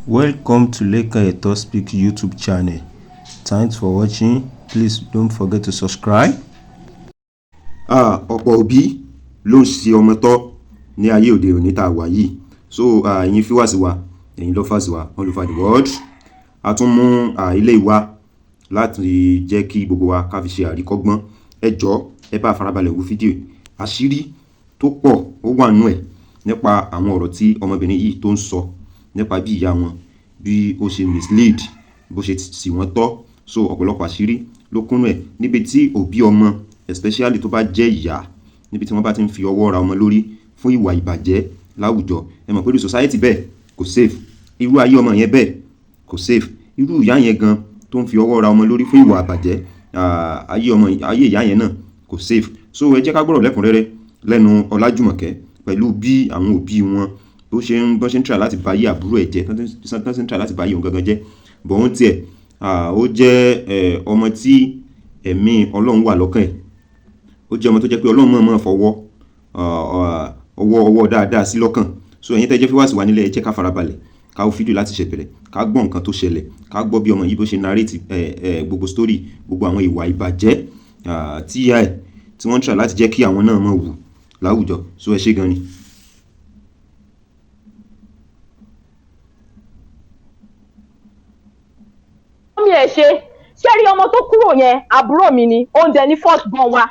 Welcome to Leka Eto Speak YouTube channel. Thanks for watching. Please don't forget to subscribe. Ọ̀pọ̀ òbí ló ń ṣe ọmọ tọ́ ní ayé òde òní tá a wà yìí. So ẹ̀yin viewers wa, ẹ̀yin lovers wa all over the world. A tún mú ilé ìwà láti jẹ́ kí gbogbo wa ká fi ṣe àríkọ́gbọ́n. Ẹ jọ̀ọ́ ẹ bá farabalẹ̀ wo fídíò. Àṣírí tó pọ̀ ó wà nínú ẹ̀ nípa àwọn ọ̀rọ̀ tí ọmọbìnrin yìí tó ń sọ nípa bí ìyá wọn bí ó ṣe mislead, bó ṣe sì wọ́n tọ́. So ọ̀pọ̀lọpọ̀ àṣírí ló kúnnú ẹ̀ níbi tí òbí ọmọ especially tó bá jẹ́ ìyá, níbi tí wọ́n bá ti ń fi ọwọ́ ra ọmọ lórí fún ìwà ìbàjẹ́ láwùjọ. Ẹ mọ̀ pé irú society bẹ́ẹ̀ kò safe, irú ayé ọmọ yẹn bẹ́ẹ̀ kò safe, irú ìyá yẹn gan tó ń fi ọwọ́ ra ọmọ lórí fún ìwà ìbàjẹ́, ayé ìyá yẹn náà kò safe. So ẹ jẹ́ ká gbọ́rọ̀ lẹ́kùnrẹ́rẹ́ lẹ́nu Ọlájùmọ̀kẹ́ pẹ̀lú bí àwọn òbí wọn bó ṣe ń try láti báyé àbúrò ẹ̀ jẹ́, tán ṣe ń try láti báyé òun gangan jẹ́. Bọ̀ òun tiẹ̀ ó jẹ́ ọmọ tí ẹ̀mí Ọlọ́run wà lọ́kàn ẹ̀, ó jẹ́ ọmọ tó jẹ́ pé Ọlọ́run mọ̀ fọwọ́ ọwọ́ dáadáa sí lọ́kàn. So ẹ̀yin tẹ́ jẹ́ viewers wa nílẹ̀, ẹ jẹ́ ká farabalẹ̀ ká wo fídíò láti ṣe bẹ̀rẹ̀, ká gbọ́ nǹkan tó ṣẹlẹ̀, ká gbọ́ bí ọmọ yìí bó ṣe narrate gbogbo story, gbogbo àwọn ìwà ìbàjẹ́ tí ìyá ẹ̀ tí wọ́n ń try láti jẹ́ kí àwọn náà mọ̀ wù láwùjọ. So ẹ ṣé gan ni. mi ẹ ṣe rí ọmọ tó kúrò yẹn àbúrò mi ni, oúnjẹ ní first born wa.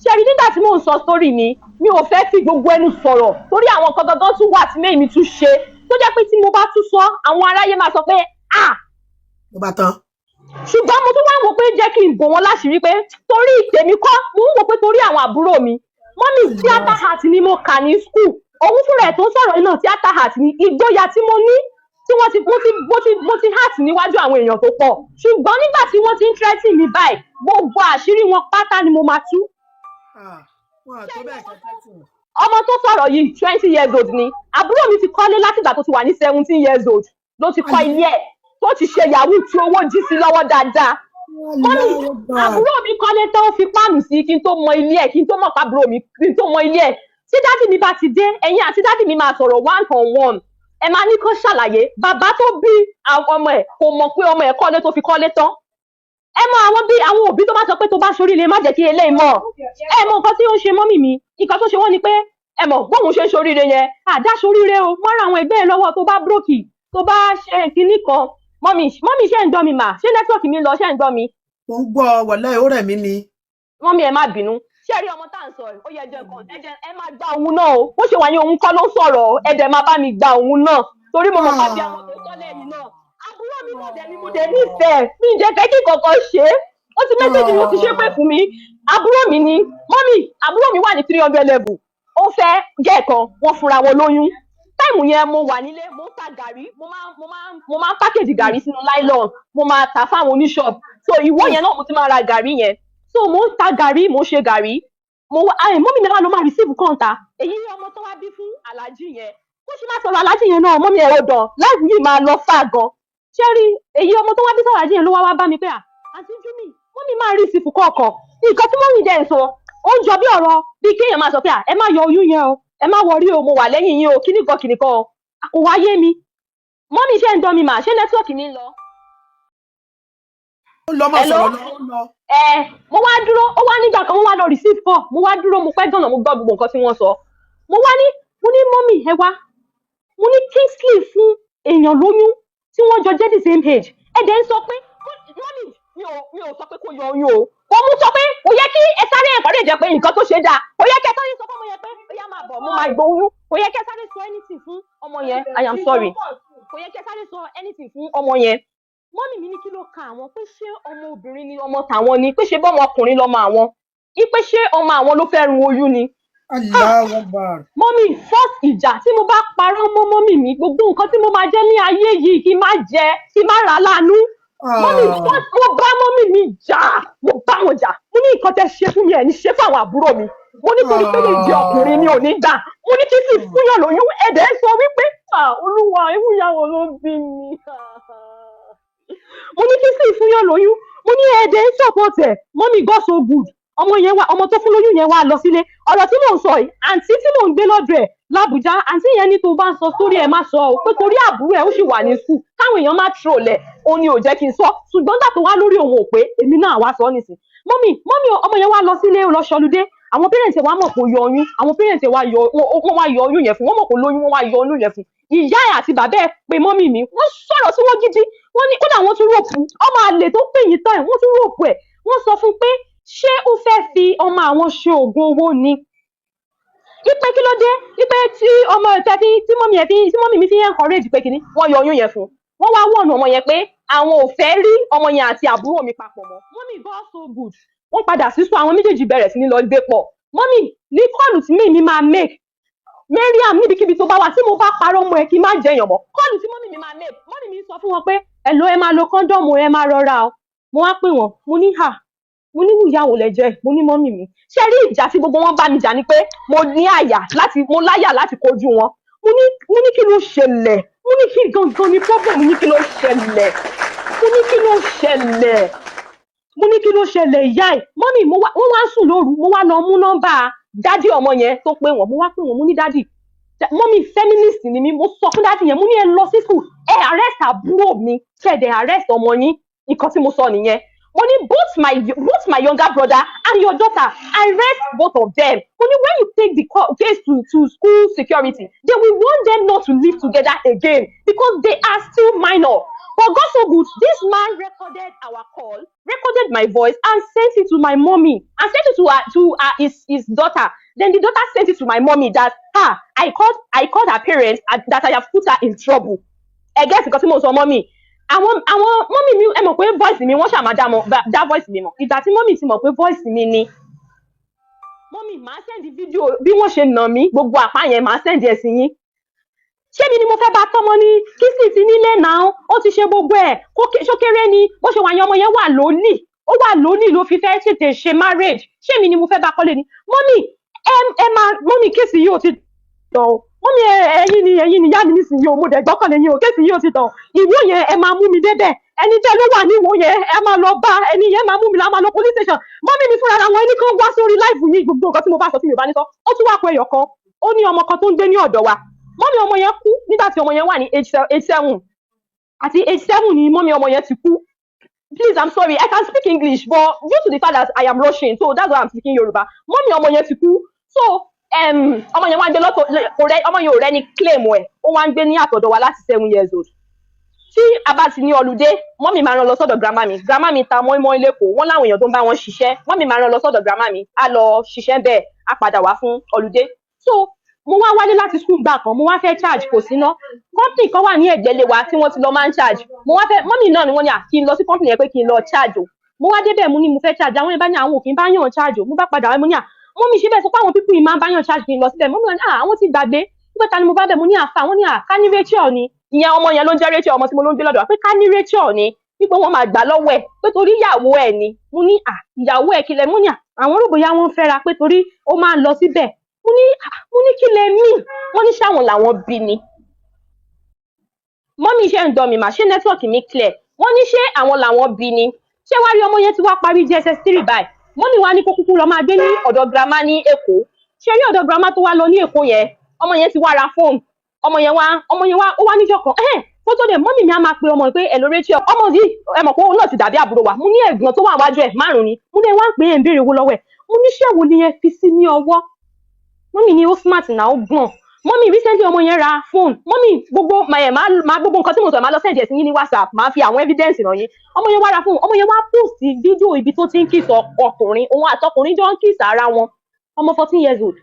Ṣé rí nígbà tí mò ń sọ story mi ò fẹ́ fi gbogbo ẹnu sọ̀rọ̀ torí àwọn nǹkan gangan tún wà tí mẹ́yìn mi tún ṣe tó jẹ́ pé tí mo bá tún sọ àwọn aráyé máa sọ pé ló bá tán. ṣùgbọ́n mo tún wá wò pé jẹ́ kí n bò wọ́n láṣìírí pé torí tèmi kọ́, mo ń wò pé torí àwọn àbúrò mi. Mọ́mì theatre art ni mo kà ní school, òun fúnra ẹ̀ tó ń sọ̀rọ̀ iná theatre art ni ìgboyà tí mo ní tí mo ti heart níwájú àwọn èèyàn tó pọ̀. Ṣùgbọ́n nígbà tí wọ́n ti ń threaten mi báyìí, gbogbo àṣírí wọn pátá ni mo máa tú. Ọmọ tó sọ̀rọ̀ yìí 20 years old ni, àbúrò mi ti kọ́lé látìgbà tó ti wà ní 17 years old ló ti kọ́ ilé ẹ̀ tó ti ṣe yahoo tí owó jí sí lọ́wọ́ dáadáa. Mọ́mì àbúrò mi kọ́lé tó fi páànù sí kí n tó mọ ilé ẹ̀, kí n tó mọ̀ pàbúrò mi kí n tó mọ ilé ẹ̀. Tí dádì mi bá ti dé, ẹ̀yin àti dádì mi máa sọ̀rọ̀ one on one. Ẹ máa ní kó ṣàlàyé bàbá tó bí ọmọ ẹ̀ kò mọ̀ pé ọmọ ẹ̀ kọ́lé tó fi kọ́lé tán. Ẹ mọ àwọn òbí tó bá sọ pé tó bá ṣoríire má jẹ́ kí eléyìí mọ̀. Ẹ mọ nǹkan tí ó ń ṣe mọ́mì mi, nǹkan tó ṣe wọ́n ni pé ẹ mọ̀ bóun ṣe ń ṣoríire yẹn, àdá ṣoríire o, mọ́ra àwọn ẹgbẹ́ ẹ lọ́wọ́ tó bá brókì, tó bá ṣe kinní kan. Mọ́mì ṣe ń gbọ́ mi mà, ṣé nẹ́tíwọ̀kì mi lọ ṣe ń gbọ́ mi? Mo ń gbọ́ wàláhì ó rẹ̀ mí ni. Mọ́mì ẹ má bínú. Ṣé rí ọmọ tá à ń sọ yìí, ó yẹ ẹ máa gba òun náà o. Bó ṣe wà ní òun kọ́ ló ń sọ̀rọ̀, ẹ dẹ̀ máa bá mi gba òun náà torí mo mọ̀ ká bí àwọn tó kọ́lé yìí náà. Àbúrò mi náà dẹ̀ ni mo dẹ̀ nífẹ̀ẹ́, mi jẹ́ kẹ́kí kankan ṣe é. Ó ti mẹ́sẹ̀jì ló ti ṣe pé fún mi. Àbúrò mi ni, mọ́mì àbúrò mi wà ní 300 level. Ó fẹ́ jẹ́ ẹ̀kan, wọ́n fúnra wọn lóyún. Táìmù yẹn mo wà nílé, mo ń ta gàrí, mo máa ń pákéjì gàrí sínú nylon, mo máa tà fáwọn oníṣọ́ọ̀bù. So ìwọ yẹn náà mo ti máa ra gàrí yẹn. So mo ń ta gàrí, mo ṣe gàrí. Mọ́mì mi wá ló máa receive kọ́ńtà. Èyí ni ọmọ tó wá bí fún Àlájì yẹn. Bó ṣe máa sọ̀rọ̀ Àlájì yẹn náà, mọ́mì ẹ̀rọ dàn, láìpẹ́ yìí máa lọ fà gan. Ṣé rí èyí ọmọ tó wá bí sọ̀rọ̀ Àlájì yẹn ló wá bá mi pé àǹtí Júmì, mọ́mì máa receive kọ̀ọ̀kan. Nǹkan tí mọ́mì dẹ̀ ń sọ, ó ń jọ bí ọ̀rọ̀ bí kéèyàn máa sọ pé ẹ má yọ oyún yẹn o, ẹ má wọrí o, mo wà lẹ́yìn yín o, kíníkan o. Kò wá yé mi. Mọ́mì ṣe ń dán mi mà, ṣé nẹ́tíwọ̀kì mi ń lọ? Ó lọ mọ̀ sọ̀rọ̀ lọ. Mo wá dúró, ó wá nígbà kan mo wá lọ receive call, mo wá dúró, mo pẹ́ gan-an mo gbọ́ gbogbo nǹkan tí wọ́n sọ. Mo ní mọ́mì ẹ wá, mo ní Kingsley fún èèyàn lóyún tí wọ́n jọ jẹ́ the same age. Ẹ dẹ̀ ń sọ pé mọ́mì mi ò sọ pé kó yọ oyún o. Kò mú sọ pé kò yẹ kí ẹ sáré ẹ̀kọ́ lè jẹ́ pé nǹkan tó ṣe dáa. Kò yẹ kí ẹ sáré sọ fún ọmọ yẹn pé ó yá máa bọ̀, mo máa gbọ́ oyún. Kò yẹ kí ẹ sáré sọ anything fún ọmọ yẹn. I am sorry. Kò yẹ kí ẹ sáré sọ anything fún ọmọ yẹn. Mọ́mì mi ní kí ló ka àwọn pé ṣé ọmọ obìnrin ni ọmọ tàwọn ni, pé ṣé bọ́mọ ọkùnrin lọ́mọ àwọn, pé ṣé ọmọ àwọn ló fẹ́ run oyún ni. Allahu Akbar. Mọ́mì first ìjà tí mo bá parọ́ mọ́ mọ́mì mi, gbogbo nǹkan tí mo máa jẹ́ ní ayé yìí kí n má jẹ, kí n má ra láàánú. Mọ́mì first mo bá mọ́mì mi jà, mo bá wọn jà. Mo ní nǹkan tẹ́ ṣe fún mi ẹ̀ ní ṣe fún àwọn àbúrò mi. Mo ní torí pé lè jẹ ọkùnrin mi ò ní gbà. Mo ní kí sì fúnyàn lóyún, ẹ̀dẹ̀ sọ wípé Olúwa ìwúyàwó ló bí mi. Mo ní kí sì fúnyàn lóyún, mo ní ẹ̀ẹ́dẹ̀ ń support ẹ̀, mọ́mì God so good. ọmọ yẹn wá ọmọ tó fún lóyún yẹn wá lọ sílé ọ̀rọ̀ tí mò ń sọ yìí àǹtí tí mò ń gbé lọ́dọ̀ ẹ̀ l'Àbújá àǹtí yẹn ní tó bá ń sọ sórí ẹ̀ má sọ ọ́ pé torí àbúrò ẹ̀ ó sì wà ní skul káwọn èèyàn má troll ẹ̀ òun ni ò jẹ́ kí n sọ ṣùgbọ́n dàtò wá lórí òun ò pé èmi náà wá sọ nísìn mọ́mì ọmọ yẹn wá lọ sílé lọ ṣọlúdé àwọn parents wa mọ̀ pé ó yọ oyún àwọn parents wa wọ́n wá yọ oyún yẹn fún wọ́n mọ̀ pé lóyún wọ́n wá yọ oyún yẹn fún ìyá ẹ̀ àti bàbá ẹ̀ pé mọ́mì mi wọ́n sọ̀rọ̀ sí wọ́n gidi wọ́n ní kódà wọ́n tún ròpù ọmọ àlè tó pè yín tán ẹ̀ wọ́n tún ròpù ẹ̀ wọ́n sọ fún pé ṣé ó fẹ́ fi ọmọ àwọn ṣe oògùn owó ni ipe kí ló dé ipe tí ọmọ ẹ̀ tí mọ́mì mi fi encourage pé kíní wọ́n yọ oyún yẹn fún wọ́n wá wọ̀nù ọmọ yẹn pé àwọn ò fẹ́ rí ọmọ yẹn àti àbúrò mi papọ̀ mọ́ mọ́mì God so good wọ́n padà sí sùn àwọn méjèèjì bẹ̀rẹ̀ sí ní lọ gbé pọ̀ mọ́mì ní kọ́ọ̀lù tí mi máa make Mariam níbikíbi tó bá wà tí mo bá parọ́ mọ́ ẹ kí n má jẹyàn mọ́ kọ́ọ̀lù tí mọ́mì mi máa make mọ́mì mi sọ fún wọn pé ẹ̀lò ẹ máa lo kọ́ńdọ̀mù ẹ máa rọra o mo wá pè wọ́n mo ní mo ní ìyàwó lẹ́jẹ̀ mo ní mọ́mì mi ṣé rí ìjà tí gbogbo wọn bá mi jà ni pé mo láyà láti kojú wọn mo ní kí ló ṣẹlẹ̀ mo ní kí gangan ni problem mo ní kí ló ṣẹlẹ̀ ìyá ẹ̀ mọ́mì wọ́n wá sùn lóru mo wá lọ mú nọ́mbà dádì ọmọ yẹn tó pé wọ́n mo wá pè wọ́n mo ní dádì mọ́mì feminist ni mi mo sọ fún dádì yẹn mo ní ẹ lọ sí school ẹ arrest àbúrò mi kẹ̀dẹ̀ arrest ọmọ yín nǹkan tí mo sọ nìyẹn mo ní both my younger brother and your daughter arrest both of them mo ní when you take the case to school security they will want them not to live together again because they are still minor. But God so good, this man recorded our call, recorded my voice, and sent it to my mommy, and sent it to his daughter. Then the daughter sent it to my mommy that I called her parents that I have put her in trouble. I guess because mo sọ mommy. Àwọn mommy mi ẹ mọ̀ pé voice mi wọ́n ṣàmà dá voice mi mọ̀. Ìgbà tí mommy ti mọ̀ pé voice mi ni. Mommy máa send video bí wọ́n ṣe nà mí gbogbo àpá yẹn máa send ẹ̀ sí yín. Ṣé mi ni mo fẹ́ bá tọ́mọ ní kí sì ti nílé náà ó ti ṣe gbogbo ẹ̀ ṣókéré ni bó ṣe wà yẹn ọmọ yẹn wà lónìí ló fi fẹ́ tètè ṣe marriage ṣé mi ni mo fẹ́ bá kọ́lé ni mọ́mì mọ́mì kéèsì yìí ò ti tàn o mọ́mì ẹ̀yin ni ìyá mi nísìnyí o mo dẹ̀ gbọ́kànlé yín o kéèsì yìí ò ti tàn ìwọ yẹn ẹ máa mú mi débẹ̀ ẹni tẹ́ ló wà ní ìwọ yẹn ẹ máa lọ bá ẹni yẹn máa mú mi máa lọ police station mọ́mì mi fúnra wọn ẹni kan wá sórí láìfù yín gbogbo nǹkan tí mo bá sọ tí mi ò bá ní sọ ó tún wá pé ẹyọ kan ó ní ọmọ kan tó ń gbé ní ọ̀dọ̀ wa mọ́mí ọmọ yẹn kú nígbà tí ọmọ yẹn wà ní age 7 àti age 7 ni mọ́mí ọmọ yẹn ti kú. Please, I'm sorry, I can speak English but due to the fact that I am Russian so that's why I'm speaking Yoruba. Mọ́mí ọmọ yẹn ti kú so ọmọ yẹn wá ń gbé lọ́tọ̀ ọmọ yẹn ò rẹ́ni claim ẹ̀ ó wá ń gbé ní àtọ̀dọ̀ wa láti 7 years old. Tí a bá ti ní ọlùdé mọ́mí máa rán lọ sọ́dọ̀ grandma mi ta mọ́ínmọ́ín lẹ́kọ̀ọ́ wọ́n láwọn èèyàn tó ń bá wọn ṣiṣẹ́ mọ́mí máa rán lọ sọ́dọ̀ grandma mi á lọ ṣiṣẹ́ bẹ́ẹ̀ á padà wá fún ọlùdé. So mo wá wálé láti school gbà kan mo wá fẹ́ charge kò síná company kan wà ní ẹ̀gbẹ́lé wa tí wọ́n ti lọ máa ń charge mo wá fẹ́ mọ́mì náà ni wọ́n ní kí n lọ sí company yẹn pé kí n lọ charge o mo wá débẹ̀ mo ní mo fẹ́ charge àwọn ìbá ní àwọn òkè bá yàn charge o mo bá padà wá mo ní mọ́mì ṣe bẹ́ẹ̀ sọ pé àwọn pípù yìí máa ń bá yàn charge kí n lọ síbẹ̀ mọ́mì náà àwọn ti gbàgbé nígbà ta ni mo bá bẹ̀ mo ní àfa wọ́n ní ká ní Rachel ni ìyẹn ọmọ yẹn ló ń jẹ́ Rachel ọmọ tí mo ló ń gbé lọ́dọ̀ wa pé ká ní Rachel ni wípé wọ́n máa gbà lọ́wọ́ ẹ̀ pé torí ìyàwó ẹ̀ ni mo ní ìyàwó ẹ̀ kílẹ̀ mo ní àwọn rògbòyà wọn fẹ́ra pé torí ó máa ń lọ síbẹ̀ mo ní kí lẹ mí wọ́n ní ṣáwọn làwọn bí ni mọ́mí iṣẹ́ ń dán mi mà ṣé nẹ́tíwọ̀kì mi clear wọ́n ní ṣé àwọn làwọn bí ni ṣé wá rí ọmọ yẹn ti wá parí JSS 3 báyìí mọ́mí wa ní kó kúkú lọ máa gbé ní ọ̀dọ̀ girama ní Èkó ṣé rí ọ̀dọ̀ girama tó wá lọ ní Èkó yẹn ọmọ yẹn ti wá ra fóònù ọmọ yẹn wá ó wá níjọ́ kan fótó dẹ̀ mọ́mí mi á máa pe ọmọ pé ẹ̀lò Rachel ọmọ yìí ẹ mọ̀ pé òun náà ti dàbí àbúrò wa mo ní ẹ̀gbọ́n tó wà wájú ẹ̀ 5 ni mo ní ẹ wá ń pè é ń béèrè owó lọ́wọ́ ẹ̀ mo ní ṣé wo ni ẹ fi sí ní ọwọ́ mọ́mí ni ó smart náà ó gbọ̀n mọ́mí recently ọmọ yẹn ra fóònù mọ́mí gbogbo máa gbogbo nǹkan tí mo sọ máa lọ send ẹ̀ sí yín ní WhatsApp máa fi àwọn evidence ràn yín ọmọ yẹn wá ra fóònù ọmọ yẹn wá post fídíò ibi tó ti ń kiss ọkùnrin òun àtọkùnrin jọ ń kiss ara wọn ọmọ 14 years old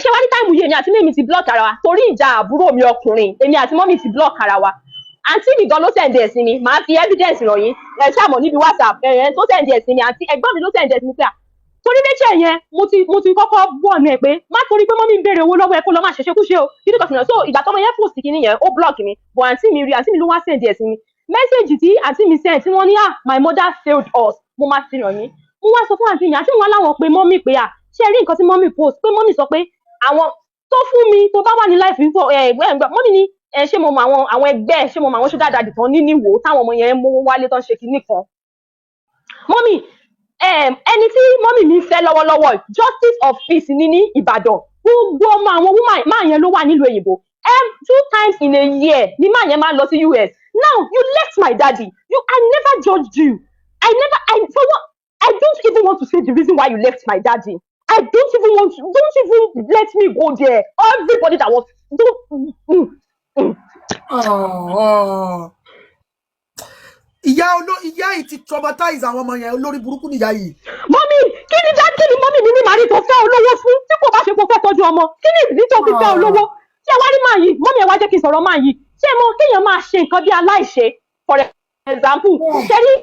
ṣé wá ní táìmù yìí èmi àti mẹ́mi ti block ara wa torí ìjà àbúrò mi ọkùnrin èmi àti mọ́mí ti block ara wa àǹtí mi gan ló send ẹ̀ sí mi máa fi evidence ràn yín ẹ̀ ṣàmọ̀ níbi WhatsApp ẹ̀yẹn tó send ẹ̀ sí mi àti ẹ̀gbọ́n mi ló send ẹ̀ sí mi pé torí Rachel yẹn mo ti kọ́kọ́ bọ̀ ní ẹ̀ pé má torí pé mọ́mí ń béèrè owó lọ́wọ́ ẹ kó lọ máa ṣẹṣẹ kúṣe o kíni kan so ìgbà tọ́mọ yẹn post kìíní yẹn ó block mi but àǹtí mi ló wá send ẹ̀ sí mi message tí àǹtí mi send tí wọ́n ní my mother failed us mo máa fi ràn yín mo wá sọ fún àǹtí mi àǹtí mi wá láwọn pé mọ́mí pé ṣé ẹ rí nǹkan tí mọ́mí post pé mọ́mí sọ pé àwọn tó fún mi tó bá wà ní life fífọ mọ́mí ni ṣé mo mọ àwọn ẹgbẹ́ ṣé mo mọ àwọn sugar daddy tán níwò táwọn ọmọ yẹn mú wálé tán ṣe kinní kan mọ́mí ẹni tí mọ́mì mi fẹ́ lọ́wọ́lọ́wọ́ justice of peace ní Ìbàdàn gbogbo ọmọ àwọn woman máa yẹn ló wà nílùú òyìnbó 2 times in a year ni máa yẹn máa lọ sí US. Now you left my daddy. I never judged you. For what? I don't even want to say the reason why you left my daddy. I don't even let me go there. Everybody that was ìyá yìí ti traumatize àwọn ọmọ yẹn olórí burúkú nìyá yìí. Mọ́mì kí ni mọ́mì mi ní màrí tó fẹ́ olówó fún tí kò bá ṣe kó fẹ́ tọ́jú ọmọ kí ni ìdí tó fi fẹ́ olówó ṣé wá rí máa yìí mọ́mì ẹ̀ wá jẹ́ kí n sọ̀rọ̀ máa yìí ṣé mo kéèyàn máa ṣe nǹkan bí aláìṣe for example ṣé rí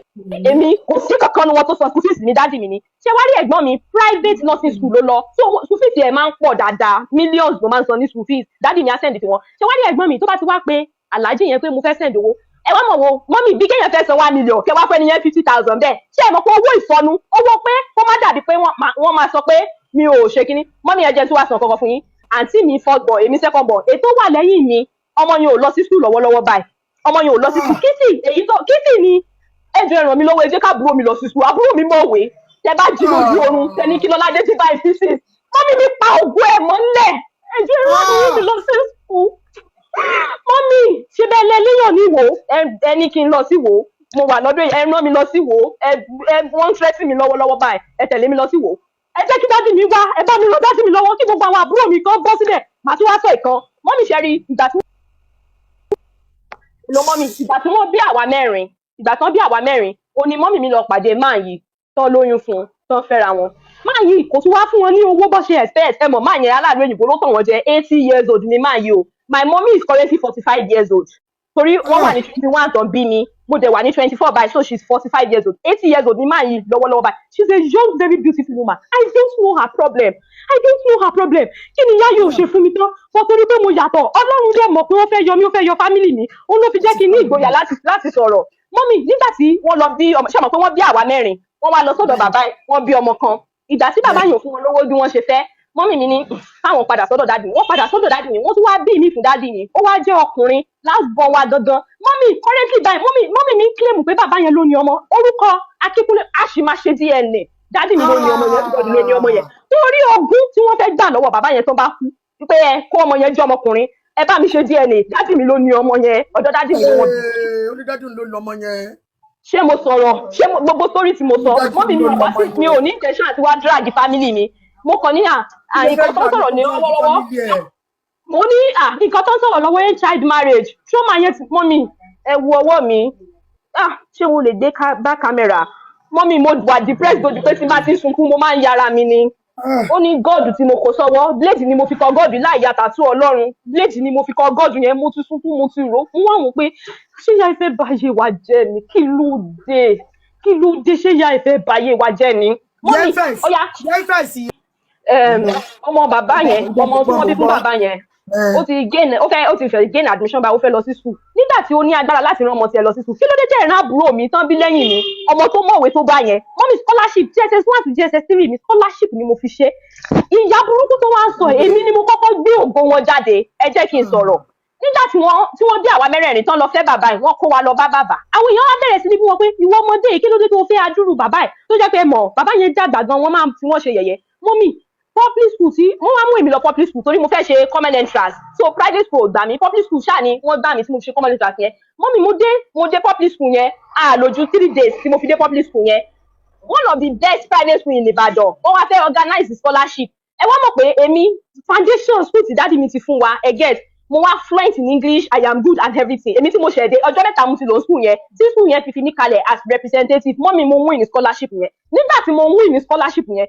èmi kò sí kankan wọn tó sọ school fees mi dádì mi ni ṣé wá rí ẹ̀gbọ́n mi private nursing school ló lọ so school fees ẹ̀ máa ń pọ̀ dáadáa millions ló máa ń san ní school fees dádì mi á send sí wọn ṣé wá rí ẹ̀gbọ́n mi tó bá ti wá pé aláàjì yẹn pé mo fẹ́ send owó ẹ wá mọ̀ wo mọ́mì bí kéèyàn fẹ́ san 1 million kẹ wá fẹ́ nìyẹn 50,000 bẹ́ẹ̀ ṣé ẹ mọ̀ pé owó ìsọnù owó pé kó má dàbí pé wọ́n máa sọ pé mi ò ṣe kinní mọ́mì ẹ jẹ́ tí wàá san kankan fún yín àǹtí mi first born èmi second born ètò wà lẹ́yìn mi ọmọ yẹn ò lọ sí school lọ́wọ́lọ́wọ́ báyìí ọmọ yẹn ò lọ sí school kìsì ni ẹ jẹ́ ràn mí lọ́wọ́ ẹ jẹ́ káàbúrò mi lọ sí school àbúrò mi mọ̀wé tẹ bá jí lójú oorun tẹni kí lọ́ládé ti bá ìfísì mọ́mì mi pa ògùn ẹ̀ mọ́lẹ̀ ẹ jẹ́ ràn mí lọ sí school mọ́mì ṣe bẹ́ẹ̀ lẹ léyàn ní wò ẹni kí n lọ sí wò mo wà lọ́dọ̀ ẹ rán mi lọ sí wò wọ́n ń tẹ́sí mi lọ́wọ́lọ́wọ́ báyìí ẹ tẹ̀lé mi lọ sí wò ẹ jẹ́ kí dádì mi wá ẹ bá mi rán dádì mi lọ́wọ́ kí gbogbo àwọn àbúrò mi kan bọ́ síbẹ̀ màá tún wá sọ ìkan mọ́mì ṣe rí ìgbà tí wọ́n bí àwa mẹ́rin ó ní mọ́mì mi lọ pàdé máà yìí tán lóyún fún un tán fẹ́ra wọn máà yìí kò tún wá fún wọn ní owó bó ṣe expect ẹ mọ̀ máà yẹn aláàbò òyìnbó ló tàn wọ́n jẹ 80 years old ni máà yìí o my mommy is currently 45 years old torí wọ́n wà ní 21 tán bí mi mo dẹ̀ wà ní 24 by so she's 45 years old 80 years old ni máà yìí lọ́wọ́lọ́wọ́ báyìí she's a young very beautiful woman I don't know her problem kí ni ìyá yóò ṣe fún mi tán wọ́n torí pé mo yàtọ̀ ọlọ́run dẹ̀ mọ̀ pé wọ́n fẹ́ yọ mí ó fẹ́ yọ family mi òun ló fi jẹ́ kí n ní ìgboyà láti sọ̀rọ̀ mọ́mì nígbà tí wọ́n lọ bí ọmọ ṣé mọ̀ pé wọ́n bí àwa mẹ́rin wọ́n wá lọ sọ́dọ̀ bàbá wọ́n bí ọmọ kan ìgbà tí bàbá yàn fún wọn lówó bí wọ́n ṣe fẹ́ mọ́mì mi ní káwọn padà sọ́dọ̀ dádì wọ́n padà sọ́dọ̀ dádì mi wọ́n tún wá bí mi fún dádì mi ó wá jẹ́ ọkùnrin last born wa gangan mọ́mì currently báyìí mọ́mì mi claim pé bàbá yẹn ló ní ọmọ orúkọ Akínkúnlé àṣìmáṣe DNA dádì mi ló ní ọmọ yẹn everybody ló ní ọmọ yẹn torí ogún tí wọ́n fẹ́ gbà lọ́wọ́ bàbá yẹn tó bá kú pé ẹ kó ọmọ yẹn jẹ́ ọmọkùnrin ẹ bá mi ṣe DNA dádì mi ló ní ọmọ yẹn ọ̀dọ̀ dádì mi ló wọ́n bí. onídàájú ló lọmọ yẹn. ṣé mo sọ̀rọ̀ gbogbo story tí mo sọ mọ́mì mi ò ní intention àti wá drag family mi mo kàn ní nǹkan tó ń sọ̀rọ̀ ní lọ́wọ́lọ́wọ́ mo ní nǹkan tó ń sọ̀rọ̀ lọ́wọ́ child marriage ṣó máa yẹ mọ́mì ẹ wo ọwọ́ mi ṣé mo lè dé bá kámẹ́rà mọ́mì mo wà depressed dojú pé tí bá ti sunkún mo máa ń yára mi ni ó ní gọ́ọ̀dù tí mo kó sọ́wọ́ blade ni mo fi kọ gọ́ọ̀dù láì ya tàtú ọlọ́run blade ni mo fi kọ gọ́ọ̀dù yẹn mo ti sunkún mo ti rò ó wọ́n àwọn pé ṣé ìyá ìfẹ́ báyé wa jẹ́ ni kí ló dé ṣé ìyá ìfẹ́ báyé wa jẹ́ ni mọ́mì ọ̀yá ọmọ bàbá yẹn ọmọ tí wọ́n bí fún bàbá yẹn ó ti fẹ́ gain admission báyìí ó fẹ́ lọ sí school nígbà tí ó ní agbára láti rán ọmọ tiẹ̀ lọ sí school kí ló dé tẹ́ ìran àbúrò mi tán bí lẹ́yìn mi ọmọ tó mọ̀wé tó bá yẹn mọ́mì scholarship JSS 1 to JSS 3 mi scholarship ni mo fi ṣe ìyá burúkú tó wá ń sọ èmi ni mo kọ́kọ́ gbé ògo wọn jáde ẹ jẹ́ kí n sọ̀rọ̀ nígbà tí wọ́n bí àwa mẹ́rẹ̀ẹ̀rin tán lọ fẹ́ bàbá yìí wọ́n kó wa lọ bá bàbá àwọn èèyàn wá bẹ̀rẹ̀ sí ní bí wọn pé ìwọ ọmọdé kí ló dé tó fẹ́ adúrú bàbá ẹ̀ tó jẹ́ pé mọ̀ bàbá yẹn dàgbà gan wọ́n máa fi wọ́n ṣe yẹ̀yẹ́ mọ́mì public school tí wọ́n wá mú èmi lọ public school torí mo fẹ́ ṣe common entrance so private school gbà mí public school ṣáà ni wọ́n gbà mí tí mo fi ṣe common entrance yẹn mọ́mì mo dé public school yẹn lójú 3 days tí mo fi dé public school yẹn one of the best private school in Ìbàdàn wọ́n wá fẹ́ organize the scholarship ẹ wá mọ̀ pé èmi foundation school tí dáàdi mi ti fún wa ẹ get mo wá fluent in English I am good and everything èmi tí mo ṣẹ̀dẹ̀ ọjọ́ mẹ́ta mo ti lọ school yẹn tí school yẹn fi mí kalẹ̀ as representative mọ́mì mo win ní scholarship yẹn nígbà tí mo win ní scholarship yẹn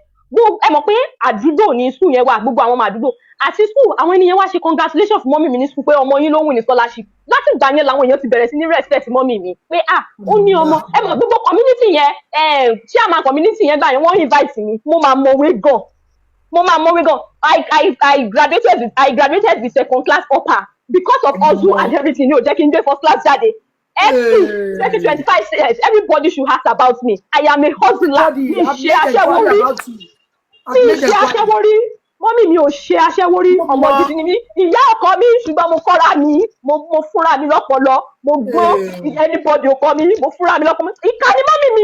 ẹ mọ̀ pé àdúgbò ní school yẹn wà gbogbo àwọn ọmọ àdúgbò àti school àwọn ènìyàn wá ṣe congratulations fún mọ́mì mi ní school pé ọmọ yín ló win ní scholarship láti ìgbà yẹn làwọn èèyàn ti bẹ̀rẹ̀ sí ní respect mọ́mì mi pé ó ní ọmọ ẹ mọ̀ gbogbo community yẹn chairman community yẹn gbà yẹn wọ́n invite mi mo máa mọ̀wé gan I graduated with second class upper because of hustle and everything yóò jẹ́ kí n dé first class jáde. 2025 says everybody should ask about me. I am a hustler. Mi ṣe aṣẹ́wó rí. Mọ́mì mi ò ṣe aṣẹ́wó rí. Ọmọ gidi ni mí. Ìyá ọkọ mi ṣùgbọ́n mo kọ́ra mi. Mo fúnra mi lọ́pọlọ. Mo gbọ́ anybody ọkọ mi. Mo fúnra mi lọ́pọlọ. Ìkà ni mọ́mì mi.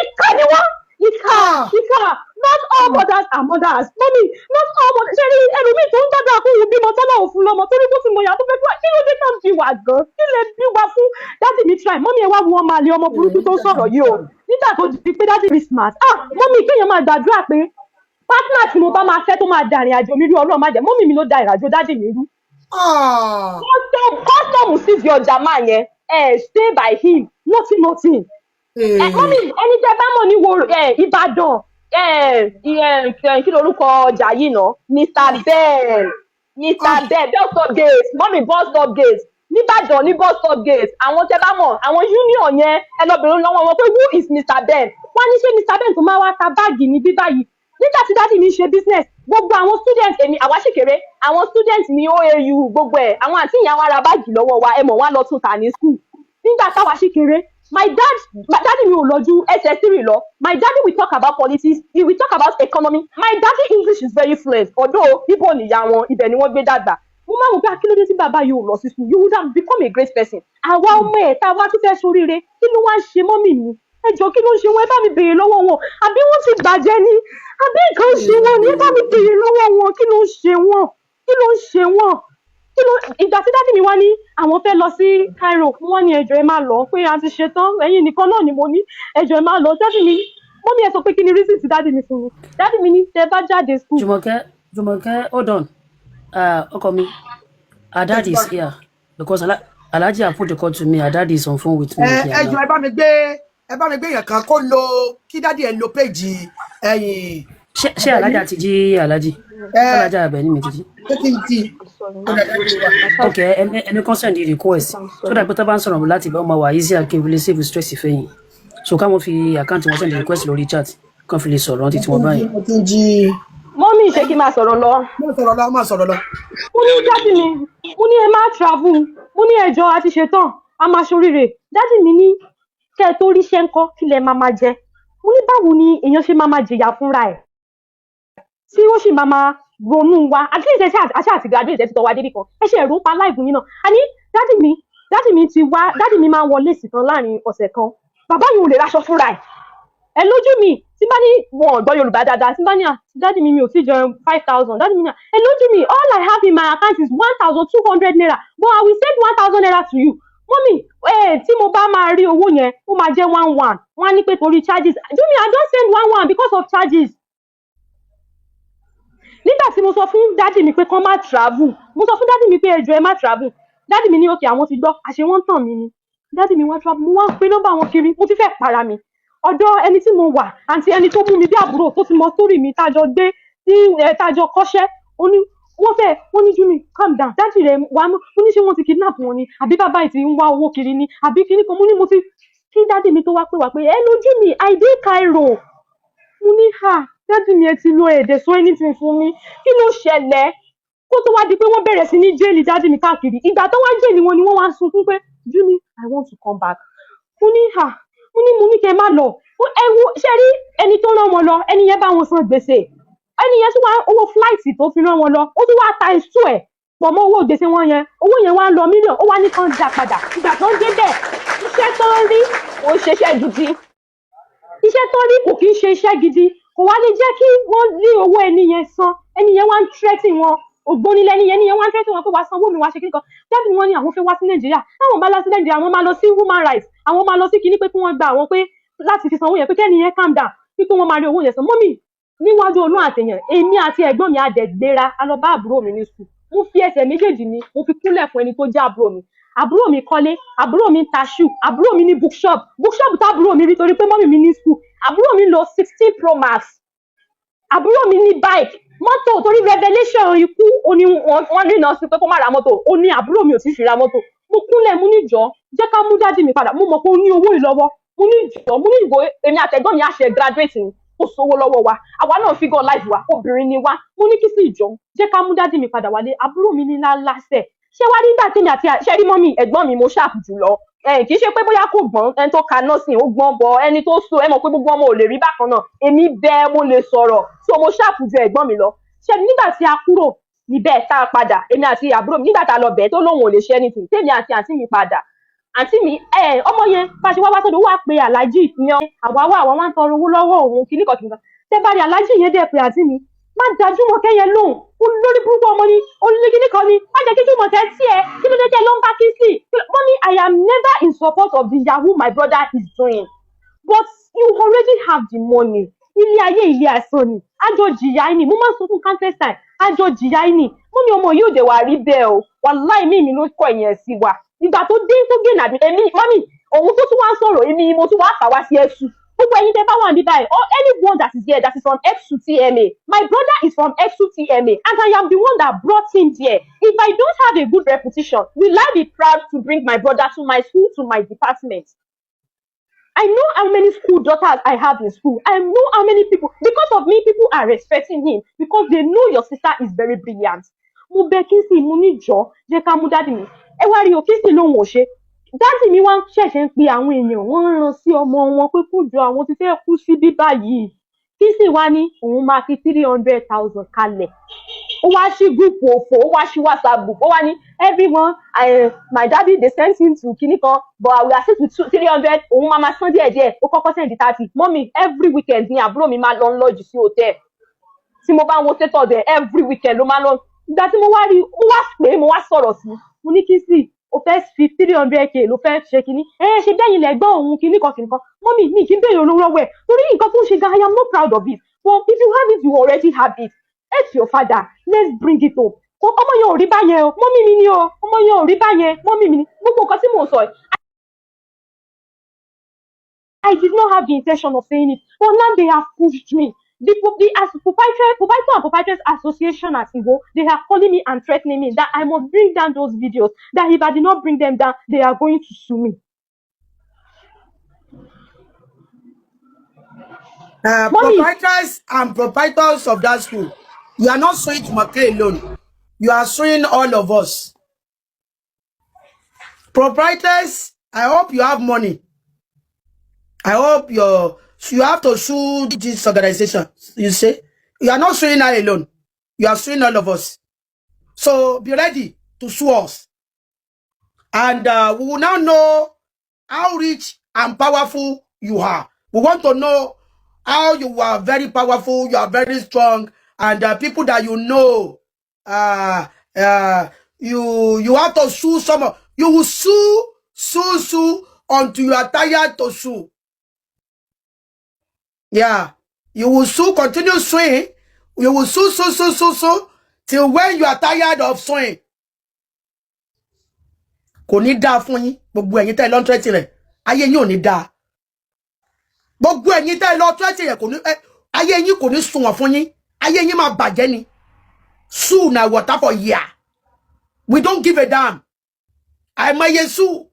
Ìkà ni wọ́n. Not all mothers are mothers. Mommy, not all mothers. Ṣé rí ẹlòmíì tó ń dàgbà kó òun bímọ tọ́lá òfin lọ́mọ torí tó ti mọ ìyá tó fẹ́ fún wa kí ló dé tán bí wà gan kí lè bí wa fún dáàdì mi try mọ́mí ẹ wá wo ọmọ àlè ọmọ burúkú tó ń sọ̀rọ̀ yìí o nígbà tó di pé dáàdì mi smart mọ́mí kéèyàn máa gbàdúrà pé pátánà tí mo bá máa fẹ́ tó máa da ìrìn àjò mi rú ọlọ́run má jẹ́ mọ́mí mi ló da ìrìn àjò dáàdì mi rú. Custom sí di ọjà máa yẹn stay by him nothing. Mọ́mí ẹni tẹ́ bá mọ̀ ní wo Ìbàdàn kí lorúkọ ọjà yìí ná Mr. Bell bus stop gate mọ́mí bus stop gate nìbàdàn ní bus stop gate àwọn tẹ́ bá mọ̀ àwọn union yẹn ẹ lọ bèrè lọ́wọ́ wọn pé who is Mr. Bell wọ́n ní ṣé Mr. Bell tó máa wá ta báàgì ní bí báyìí nígbà tí dáàdì mi ṣe business gbogbo àwọn students èmi àwa ṣèkéré àwọn students ní OAU gbogbo ẹ̀ àwọn àti ìyá wa ra báàgì lọ́wọ́ wa ẹ mọ̀ wọ́n á lọ tún tà ní school nígbà táwa ṣèkéré my daddy mi ò lọ ju SS3 lọ my daddy will talk about politics he will talk about economy my daddy English is very fluent although ibo nìyá wọn ibẹ̀ ni wọ́n gbé dàgbà mo máa wò pé akílódé tí bàbá yìí ò lọ sí school you would have become a great person àwa ọmọ ẹ̀ tá a wá tún fẹ́ soríire kí ló wá ń ṣe mọ́mì mi ẹjọ́ kí ló ń ṣe wọn ẹ bá mi béèrè lọ́wọ́ wọn àbí wọ́n ti bàjẹ́ ni àbí nǹkan ṣe wọn ni ẹ bá mi béèrè lọ́wọ́ wọn kí ló ń ṣe wọn ìgbà tí dáàdì mi wá ní àwọn fẹ́ lọ sí Cairo wọ́n ní ẹjọ́ ẹ má lọ pé a ti ṣetán ẹ̀yin nìkan náà ni mo ní ẹjọ́ ẹ má lọ dáàdì mi mọ́mí ẹ sọ pé kí ni reason tí dáàdì mi fún mi dáàdì mi ní tẹ bá jáde school. Jùmọ̀kẹ́ hold on ọkọ mi her dad is here because Alhaji have put the call to me her dad is on phone with me. ẹjọ́ ẹ bá mi gbé yẹn kan kó lo kí dáàdì ẹ lo péjì ẹ̀yìn. ṣé Alhaji àti jí Alhaji Alhaji Abẹ́ní mi ti jí. Ok ẹni kan send the request so that pété bá ń sọ̀rọ̀ láti bá ọmọ wa easy kí n fi lè save stress fẹ́yìn so káwọn fi àkáǹtì wọn send the request lórí chat kàn fi lè sọ̀rọ̀ títí wọn báyìí. mọ́mí ṣé kí n máa sọ̀rọ̀ lọ. máa sọ̀rọ̀ lọ. mo ní dáàdì mi mo ní ẹ má travel mo ní ẹjọ́ àti ṣetán a máa ṣoríire dáàdì mi ní kẹ́ ẹ tó ríṣẹ́ ńkọ́ kí lẹ máa jẹ mo ní báwo ni èèyàn ṣe máa jìyà fúnra ẹ̀ tí ó sì máa ronú wa at least ẹ ṣe àti graduate ẹ ti tọ́ wa débi kan ẹ ṣe ẹ̀rù pa láìpù yín náà àní dáàdì mi ti wá dáàdì mi máa ń wọlé sí kan láàrin ọ̀sẹ̀ kan bàbá yìí ò lè raṣọ fúnra ẹ lójú mi tí bá ní wọn ò gbọ́ Yorùbá dáadáa tí bá ní dáàdì mi ò tí jẹun 5,000 dáàdì mi ní ẹ lójú mi all I have in my account is 1,200 naira but I will send 1,000 naira to you mọ́mì tí mo bá máa rí owó yẹn ó máa jẹ́ 1,100 wọ́n á ní pé torí charges Jumi I don't send 1,100 because of charges. Nígbà tí mo sọ fún dáàdì mi pé kán má travel mo sọ fún dáàdì mi pé ẹjọ́ ẹ má travel dáàdì mi ní òkè àwọn ti gbọ́ àṣẹ wọ́n tàn mí ni dáàdì mi wá travel mo wá ń pe nọ́mbà wọn kiri mo ti fẹ́ para mi ọ̀dọ̀ ẹni tí mo wà àti ẹni tó mú mi bí àbúrò tó ti mọ sórí mi tájọ gbé tí tájọ kọ́ṣẹ́ wọ́n ní Jumi calm down dáàdì rẹ̀ wà mo ní ṣé wọ́n ti kidnap wọn ni àbí bàbá yìí ti ń wá owó kiri ni àbí kíní kan mo ní mo ti kí dáàdì mi tó wá pé wà pé ẹ lójú mi I dey Cairo mo ní dáàdì mi ẹ ti lo èdè sọ anything fún mi kí ló ṣẹlẹ̀ kó tó wá di pé wọ́n bẹ̀rẹ̀ sí ní jẹ́ẹ̀lì dáàdì mi káàkiri ìgbà tó wá jẹ́ẹ̀lì wọn ni wọ́n wá sunkún pé Jumi I want to come back mo ní kẹ́ má lọ ẹwu ṣe rí ẹni tó rán wọn lọ ẹni yẹn bá wọn san gbèsè ẹni yẹn tún wá owó fúláìtì tó fi rán wọn lọ ó tún wá times 2 ẹ̀ pọ̀ mọ́ owó gbèsè wọn yẹn owó yẹn wá lọ mílíọ̀nù ó wá ní kàn dá padà ìgbà tó ń dé bẹ́ẹ̀ iṣẹ́ tó ń rí kò ń ṣeṣẹ́ gidi iṣẹ́ tó ń rí kò kí ń ṣe iṣẹ́ gidi kò wá lè jẹ́ kí wọ́n rí owó ẹni yẹn san ẹni yẹn wá ń tírẹ́tì wọn ògbóni lẹ́ni yẹn wá ń tírẹ́tì wọn pé wàá sanwó mi wá ṣe kíkan jáde wọn ni àwọn fẹ́ wá sí Nàìjíríà táwọn bá lọ sí Nàìjíríà àwọn máa lọ sí human rights àwọn máa lọ sí kinní pé kí wọ́n gba àwọn pé láti fi sanwó yẹn pé kẹ́ni yẹn calm down pé kí wọ́n máa rí owó yẹn san mọ́mì níwájú Olú àtẹ̀yàn èmi àti ẹ̀gbọ́n mi àdẹ̀gbéra a lọ bá àbúrò mi ní sùn mo fi ẹsẹ̀ méjèèjì mi mo fi kúnlẹ̀ fún ẹni tó jẹ́ àbúrò mi kọ́lé àbúrò mi ń ta shoe àbúrò mi ní bookshop tábúrò mi rí torí pé mọ́mì mi ní school àbúrò mi lo 16 Pro Max àbúrò mi ní bike mọ́tò torí revelation ikú oní wọ́n rìnà sí pé kó má ra mọ́tò ó ní àbúrò mi ò tí fi ra mọ́tò mo kúnlẹ̀ mo ní jọ jẹ́ ká mú dáàdì mi padà mo mọ̀ pé ó ní owó ìlọ́wọ́ mo ní ìgò èmi àtẹ̀gbọ́n mi á ṣe graduate ni kò sówó lọ́wọ́ wa àwa náà figure life wa obìnrin ni wa mo ní kí sì jọ jẹ́ ká mú dáàdì mi padà wálé àbúrò mi ní lásẹ̀ ṣé wá nígbà tèmi àti ṣẹ́rí mọ́mì ẹ̀gbọ́n mi mo ṣáàpù jùlọ kì í ṣe pé bóyá kò gbọ́n ẹni tó ka nọ́ọ̀sì ó gbọ́n bọ ẹni tó so ẹ mọ̀ pé gbogbo ọmọ ò lè rí bákan náà èmi bẹ́ẹ̀ mo lè sọ̀rọ̀ so mo ṣáàpù ju ẹ̀gbọ́n mi lọ ṣé nígbà tí a kúrò níbẹ̀ tá a padà èmi àti àbúrò mi nígbà tá a lọ bẹ̀ẹ́ tó lóun ò lè ṣe anything tèmi àti àǹtí mi padà àǹtí mi ọmọ yẹn bá ṣe wá sọ́dọ̀ wá pé aláàjì yan àwa wá ń tọrọ owó lọ́wọ́ òun kìnnìkan tẹ́ bá rí aláàjì yẹn dẹ̀ pé àǹtí mi má dájú mọ́ kẹ́yẹ lóhùn lórí burúkú ọmọ ni olùdíkìní kan ni má jẹ́ kí túmọ̀ tẹ́ tí ẹ kí ló dé tẹ́ ló ń bá kí sí mommy I am never in support of the yahoo my brother is doing but you already have the money ilé ayé ilé àìsàn ni àjọ jìyà ẹni mo máa ń sọ fún countless time àjọ jìyà ẹni mo ní ọmọ yóò dé wà rí bẹ́ẹ̀ o wàláì mi ló kọ ìyẹn sí wa ìgbà tó dé tó gé nàbí èmi mọ́mì òun tó tún wá ń sọ̀rọ̀ èmi mo tún wá kà wá sí ẹ̀sùn gbogbo ẹ̀yin tẹ́ bá wà níbí báyìí or anyone that is here that is from F2 TMA my brother is from F2 TMA and I am the one that brought him there if I don't have a good reputation will I be proud to bring my brother to my school to my department I know how many school daughters I have in school I know how many people because of me people are respecting him because they know your sister is very brilliant mo bẹ̀ Kingsley mo ní jọ jẹ́ ká mú dádì mi ẹ wá rí o Kingsley lóhùn ò ṣe dádì mi wá ṣẹ̀ṣẹ̀ ń pe àwọn èèyàn wọ́n ń ran sí ọmọ wọn pé kó jọ àwọn ti fẹ́ kú sí bíbá yìí Kingsley wá ní òun máa fi 300,000 kalẹ̀ ó wá sí gúùpù òfò ó wá sí WhatsApp group ó wá ní everyone my daddy dey send him to kinní kan but I will assist with 300 òun máa san díẹ̀díẹ̀ ó kọ́kọ́ send 30 mọ́mì every weekend ni àbúrò mi máa lọ ń lọ́jù sí hotel tí mo bá ń wo sétọ̀ dẹ̀ every weekend ló máa lọ ìgbà tí mo wá rí ó wá pé mo wá sọ̀rọ̀ sí mo ní Kingsley o fẹ́ fi 300k ló fẹ́ ṣe kinní ṣe dẹ́yìn lẹ́gbọ́n òun kinní kan mọ́mì mi kì í béèrè olówó lọ́wọ́ ẹ̀ torí nǹkan tó ń ṣe gan I am not proud of it but if you have it you already have it ask your father let's bring it up ọmọ yẹn ò rí báyẹn o mọ́mì mi ni o ọmọ yẹn ò rí báyẹn mọ́mì mi ni gbogbo nǹkan tí mò ń sọ I did not have the intention of saying it but now they have pushed me the proprietor and proprietress association at Igbo, they are calling me and threatening me that I must bring down those videos, that if I did not bring them down, they are going to sue me. Proprietors and proprietors of that school, you are not suing Jumoke alone. You are suing all of us. Proprietors, I hope you have money. I hope you have to sue this organization. You say you are not suing her alone. You are suing all of us. So be ready to sue us. And we will now know how rich and powerful you are. We want to know how you are very powerful, you are very strong, and people that you know, you have to sue someone. You will sue until you are tired to sue. Yeah, you will sue, continue suing. You will sue till when you are tired of suing. Kò ní dá fún yín, gbogbo ẹ̀yin tẹ́ lọ threat rẹ̀, ayé yín ò ní dá. Gbogbo ẹ̀yin tẹ́ lọ threat rẹ̀ kò ní ayé yín kò ní sunwọ̀n fún yín. Ayé yín máa bàjẹ́ ni. Sue na water for year. We don't give a damn. Àìmọye sue.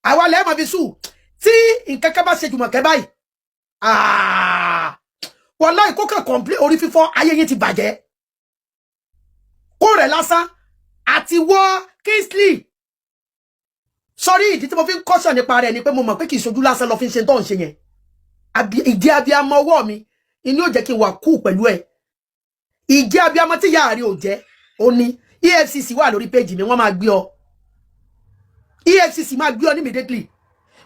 Àwa lè máa fi sue. Tí nǹkan kan bá ṣe Jùmọ̀kẹ́ báyìí. Wallahi kó kàn complete orí fífọ́ ayé yín ti bàjẹ́. Kó rẹ̀ lásán àti wọ́ Kingsley. Sorry, ìdí tí mo fi ń caution nípa rẹ̀ ni pé mo mọ̀ pé kì í ṣojú lásán lọ fi ń ṣe tó ń ṣe yẹn. Ìdí abiyamọ ọwọ́ mi inú ò jẹ́ kí n wà cool pẹ̀lú ẹ̀. Ìdí abiyamọ tí ìyá rẹ̀ ò jẹ́ ó ní EFCC wà lórí page mi wọ́n máa gbé ọ. EFCC máa gbé ọ ní immediately.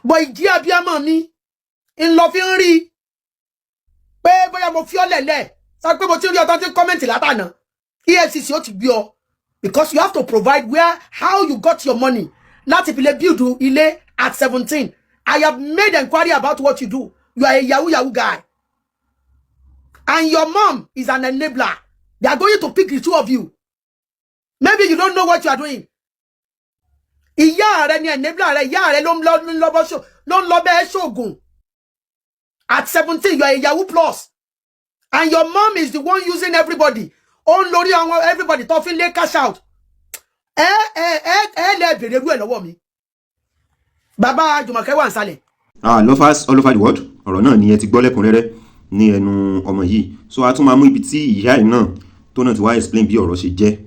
But ìdí abiyamọ mi ń lọ fi ń rí pé bóyá mo fi ọ́ lẹ̀lẹ̀ sọ pé mo ti rí ọtọ́ tí kọ́mẹ̀ntì látànà EFCC ó ti gbé ọ because you have to provide how you got your money láti fi lè build ilé at 17. I have made inquiry about what you do. You are a yahoo guy and your mom is an enabler. They are going to pick the two of you. Maybe you don't know what you are doing. Ìyá rẹ ni enabler rẹ, ìyá rẹ ló ń lọ bẹ́ẹ̀ ṣoògùn. At 17, you are a Yahoo Plus. And your mom is the one using everybody. On lórí àwọn everybody tó fi lé cash out. Lè bèrè rú ẹ̀ lọ́wọ́ mi. Bàbá Jùmọ̀kẹ́ wà nsàlẹ̀. Lovers all over the world. Ọ̀rọ̀ náà ni ẹ ti gbọ́ lẹ́kùnrẹ́rẹ́ ní ẹnu ọmọ yìí. So a tún máa mú ibi tí ìyá ẹ̀ náà tó náà ti wá explain bí ọ̀rọ̀ ṣe jẹ́.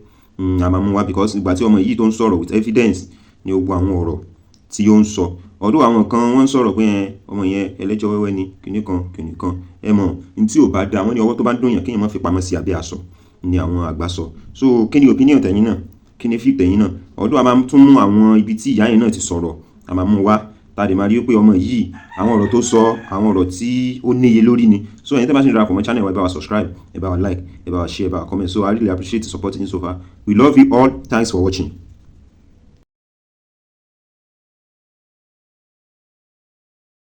A máa mú wá because ìgbà tí ọmọ yìí tó ń sọ̀rọ̀ with evidence ni gbogbo àwọn ọ̀rọ̀ tí ó ń sọ. Ọdún àwọn kan wọ́n sọ̀rọ̀ pé ọmọ yẹn ẹlẹ́jọ́ wẹ́wẹ́ ni kìnnì kan ẹ mọ̀ ní tí ò bá da wọ́n ní ọwọ́ tó bá dùn yàn kéèyàn má fi pamọ́ sí abẹ́ aṣọ ni àwọn àgbà sọ. So kí ni opinion tẹ̀yin náà kí ni fi tẹ̀yin náà ọdún àmà tún mú àwọn ibi tí ìyá yẹn náà ti sọ̀rọ̀ a máa mú wá tàdé máa rí pé ọmọ yìí àwọn ọ̀rọ̀ tó sọ àwọn ọ̀rọ̀ tí ó níye lórí ni. So ẹ̀yin tẹ́ bá ṣe ń darapọ̀ mọ́ channel wa ẹ bá wa subscribe, ẹ bá wa like, ẹ bá wa share, ẹ bá wa comment. So I really appreciate the support in so far. We love you all. Thanks for watching.